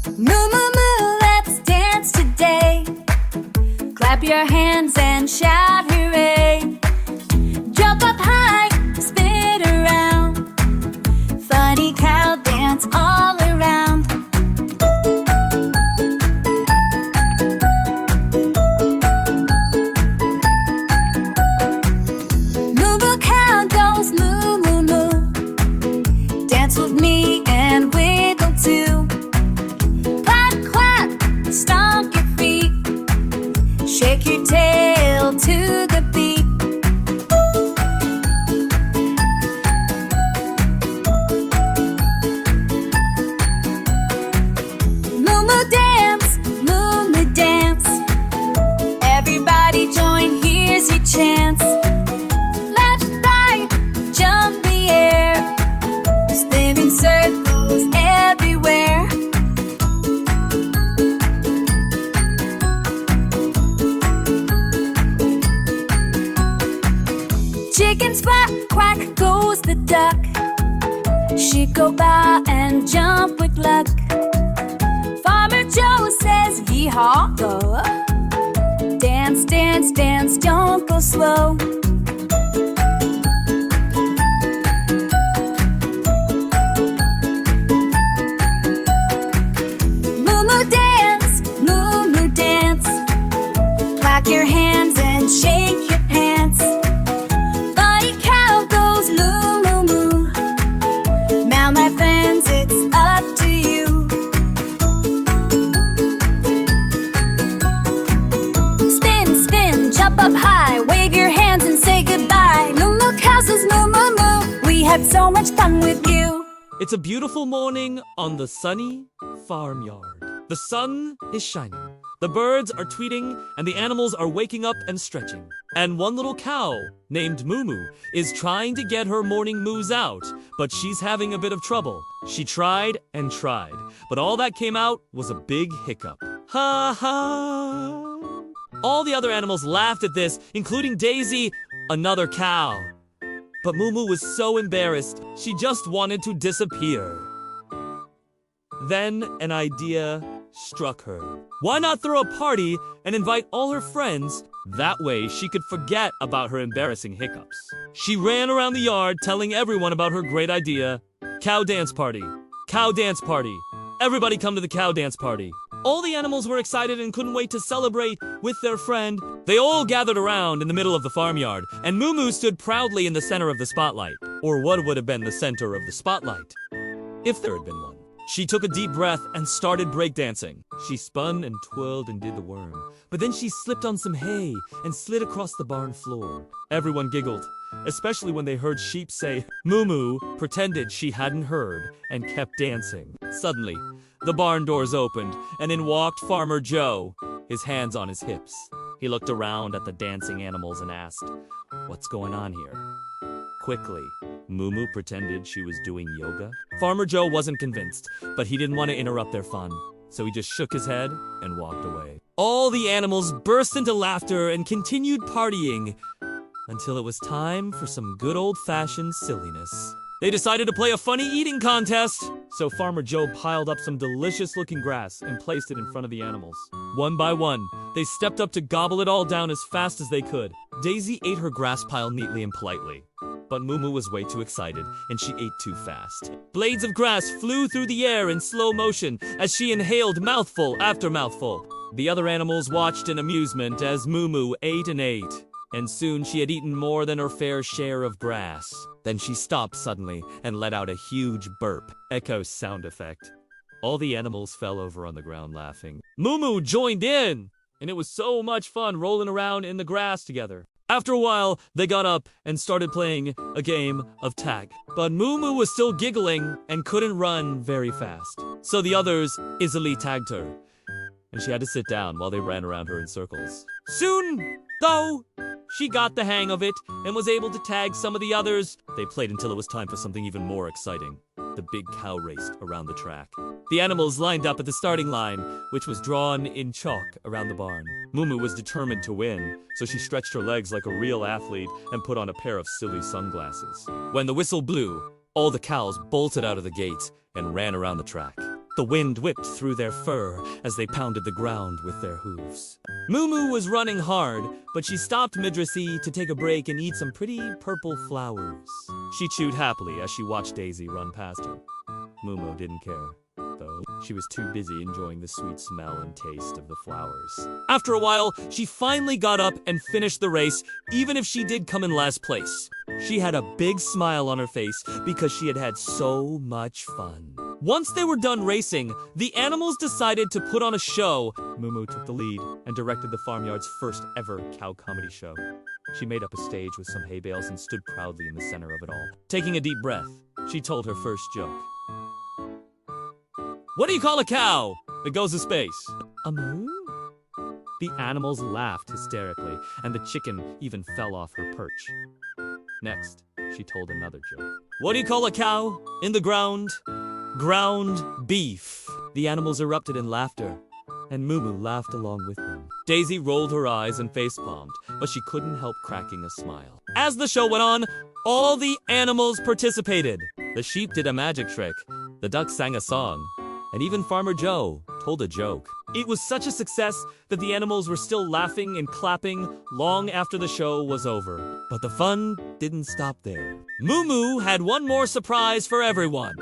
Moo moo moo, let's dance today. Clap your hands and shout hooray. Jump up high, spin around. Funny cow dance all around. Moo moo cow goes moo moo moo. Dance with me and wiggle too. Clap clap, stomp your feet. Shake your tail to the beat. Moo moo dance, moo moo dance. Everybody join, here's your chance. Left, right, jump the air. Spinning circles everywhere. Chickens quack, quack goes the duck. She go by and jump with luck. Farmer Joe says yee-haw, go. Dance, dance, dance, don't go slow. Moo moo dance, moo moo dance. Clap your hands and shake your pants. Funny cow goes moo moo moo. Now my friends, it's up to you. Spin, spin, jump up high. Wave your hands and say goodbye. Moo moo cow says moo moo moo. We had so much fun with you. It's a beautiful morning on the sunny farmyard. The sun is shining. The birds are tweeting and the animals are waking up and stretching. And one little cow named Moo Moo is trying to get her morning moos out, but she's having a bit of trouble. She tried and tried, but all that came out was a big hiccup. Ha ha! All the other animals laughed at this, including Daisy, another cow. But Moo Moo was so embarrassed, she just wanted to disappear. Then an idea struck her. Why not throw a party and invite all her friends? That way she could forget about her embarrassing hiccups. She ran around the yard telling everyone about her great idea. Cow dance party. Cow dance party. Everybody come to the cow dance party. All the animals were excited and couldn't wait to celebrate with their friend. They all gathered around in the middle of the farmyard, and Moo Moo stood proudly in the center of the spotlight. Or what would have been the center of the spotlight, if there had been one. She took a deep breath and started breakdancing. She spun and twirled and did the worm. But then she slipped on some hay and slid across the barn floor. Everyone giggled, especially when they heard sheep say, Moo Moo pretended she hadn't heard and kept dancing. Suddenly, the barn doors opened, and in walked Farmer Joe, his hands on his hips. He looked around at the dancing animals and asked, "What's going on here?" Quickly, Moo Moo pretended she was doing yoga. Farmer Joe wasn't convinced, but he didn't want to interrupt their fun, so he just shook his head and walked away. All the animals burst into laughter and continued partying until it was time for some good old-fashioned silliness. They decided to play a funny eating contest, so Farmer Joe piled up some delicious-looking grass and placed it in front of the animals. One by one, they stepped up to gobble it all down as fast as they could. Daisy ate her grass pile neatly and politely. But Moo Moo was way too excited, and she ate too fast. Blades of grass flew through the air in slow motion as she inhaled mouthful after mouthful. The other animals watched in amusement as Moo Moo ate and ate, and soon she had eaten more than her fair share of grass. Then she stopped suddenly and let out a huge burp, echo sound effect. All the animals fell over on the ground laughing. Moo Moo joined in, and it was so much fun rolling around in the grass together. After a while, they got up and started playing a game of tag. But Moo Moo was still giggling and couldn't run very fast. So the others easily tagged her, and she had to sit down while they ran around her in circles. Soon, though, she got the hang of it and was able to tag some of the others. They played until it was time for something even more exciting. The big cow race around the track. The animals lined up at the starting line, which was drawn in chalk around the barn. Moo Moo was determined to win, so she stretched her legs like a real athlete and put on a pair of silly sunglasses. When the whistle blew, all the cows bolted out of the gate and ran around the track. The wind whipped through their fur as they pounded the ground with their hooves. Moo Moo was running hard, but she stopped mid-receive to take a break and eat some pretty purple flowers. She chewed happily as she watched Daisy run past her. Moo Moo didn't care, though. She was too busy enjoying the sweet smell and taste of the flowers. After a while, she finally got up and finished the race, even if she did come in last place. She had a big smile on her face because she had had so much fun. Once they were done racing, the animals decided to put on a show. Moo Moo took the lead and directed the farmyard's first ever cow comedy show. She made up a stage with some hay bales and stood proudly in the center of it all. Taking a deep breath, she told her first joke. What do you call a cow that goes to space? A moo? The animals laughed hysterically, and the chicken even fell off her perch. Next, she told another joke. What do you call a cow in the ground? Ground beef. The animals erupted in laughter, and Moo Moo laughed along with them. Daisy rolled her eyes and facepalmed, but she couldn't help cracking a smile. As the show went on, all the animals participated. The sheep did a magic trick, the ducks sang a song, and even Farmer Joe told a joke. It was such a success that the animals were still laughing and clapping long after the show was over. But the fun didn't stop there. Moo Moo had one more surprise for everyone.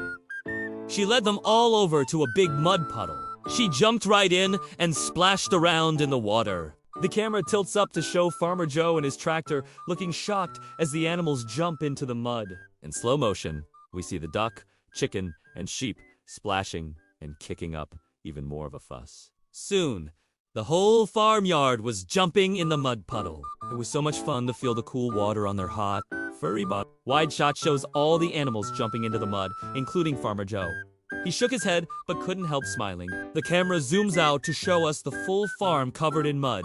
She led them all over to a big mud puddle. She jumped right in and splashed around in the water. The camera tilts up to show Farmer Joe and his tractor looking shocked as the animals jump into the mud. In slow motion, we see the duck, chicken, and sheep splashing and kicking up even more of a fuss. Soon, the whole farmyard was jumping in the mud puddle. It was so much fun to feel the cool water on their hot, furry butt. Wide shot shows all the animals jumping into the mud, including Farmer Joe. He shook his head, but couldn't help smiling. The camera zooms out to show us the full farm covered in mud.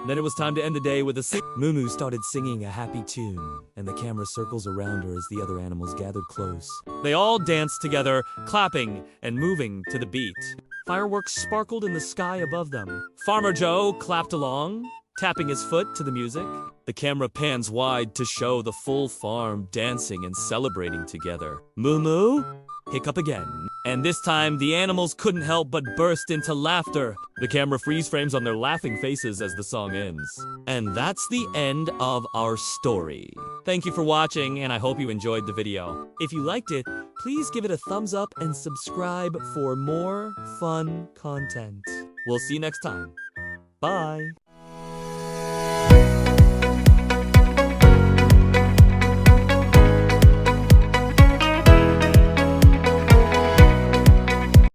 Then it was time to end the day with a sing. Moo Moo started singing a happy tune, and the camera circles around her as the other animals gathered close. They all danced together, clapping and moving to the beat. Fireworks sparkled in the sky above them. Farmer Joe clapped along, tapping his foot to the music. The camera pans wide to show the full farm dancing and celebrating together. Moo Moo? Hiccup again. And this time, the animals couldn't help but burst into laughter. The camera freeze frames on their laughing faces as the song ends. And that's the end of our story. Thank you for watching, and I hope you enjoyed the video. If you liked it, please give it a thumbs up and subscribe for more fun content. We'll see you next time. Bye.